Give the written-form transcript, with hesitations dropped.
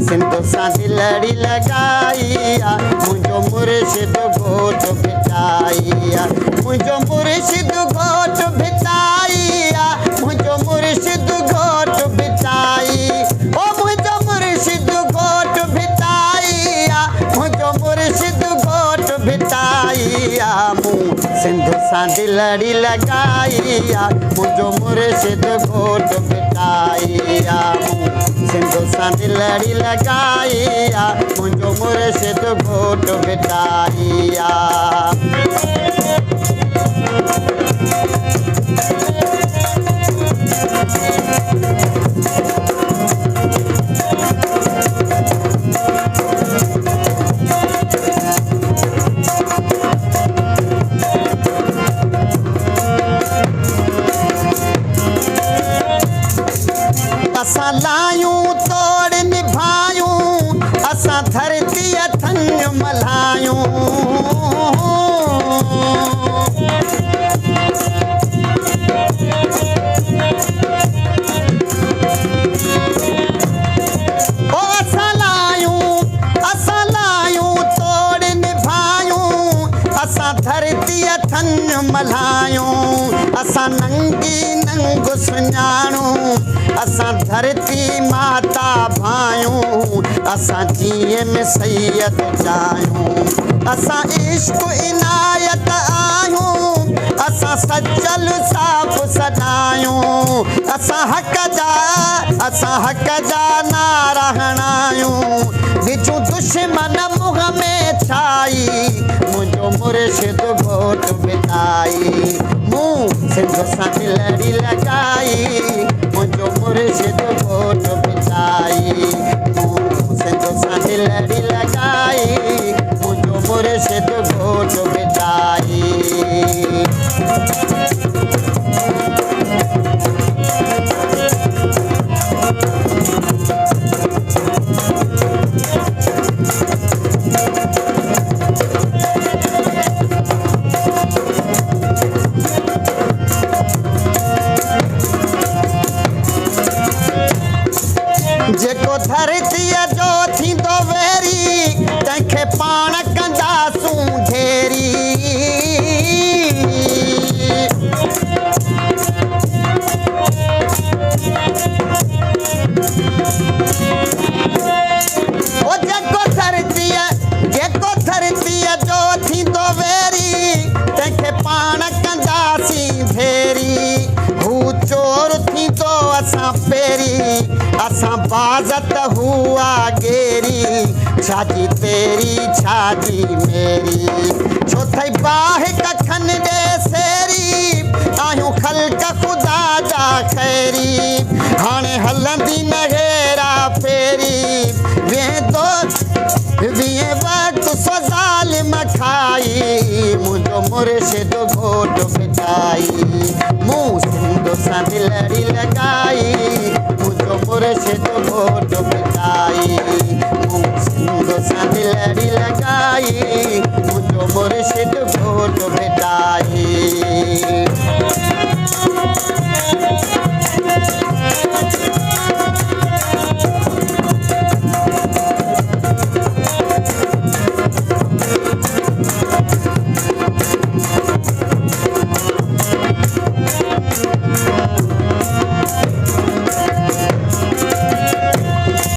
सिंधु सां दिलड़ी लगाइया मुंहिंजो मुर्शिद घोट भिटाइया मुंहिंजो मुर्शिद घोट भिटाइया मुंहिंजो मुर्शिद घोट भिटाई ओ मुंहिंजो मुर्शिद घोट भिटाइया मुंहिंजो मुर्शिद घोट भिटाइया मूं सिंधु सां दिलड़ी लगाइया मुंहिंजो मुर्शिद घोट भिटाइया सिंधु सां दिलड़ी लगाइया मुंहिंजो मुर्शिद घोट भिटाइया असां लायूं तोड़ निभायूं असां धरती अथनि मल्हायूं ओ असां लायूं तोड़ निभायूं असां धरती अथनि मल्हायूं असां नंगी नंग सुञाणूं असां धरती माता भायूं असां जीअं में सैयद चाहियूं असां इश्क इनायत आहियूं असां सचल साफ़ सदायूं असां हक़ जा नारा हणायूं विझूं दुश्मन मुंह में छाई मुंहिंजो मुर्शिद घोट भिटाई मूं सिंधु सां दिलड़ी लगाई मुंहिंजो मुर्शिद घोट भिटाई मूं सिंधु सां दिलड़ी लगाई मुंहिंजो मुर्शिद घोट भिटाई जेको धरतीअ जो थींदो वेरी तंहिंखे पाण कंदासूं ढेरी ओ जेको धरतीअ जो थींदो वेरी तंहिंखे पाण कंदासीं ढेरी हू चोर थींदो असां पहिरीं असां बाज़त हुआ गेरी छाजी तेरी छाजी मेरी छो थई बाह कखन दे सेरी आहियूं ख़ल्क़ ख़ुदा जा खैरी हाणे हलंदी न हेरा फेरी वेंदो वीह वक़्तु सो ज़ालिम खाई मुंहिंजो मुर्शिद घोट भिटाई मूं सिंधु सां दिलड़ी लगाई मुंहिंजो मुर्शिद घोट भिटाई मूं सिंधु सां दिलड़ी लगाई मुंहिंजो मुर्शिद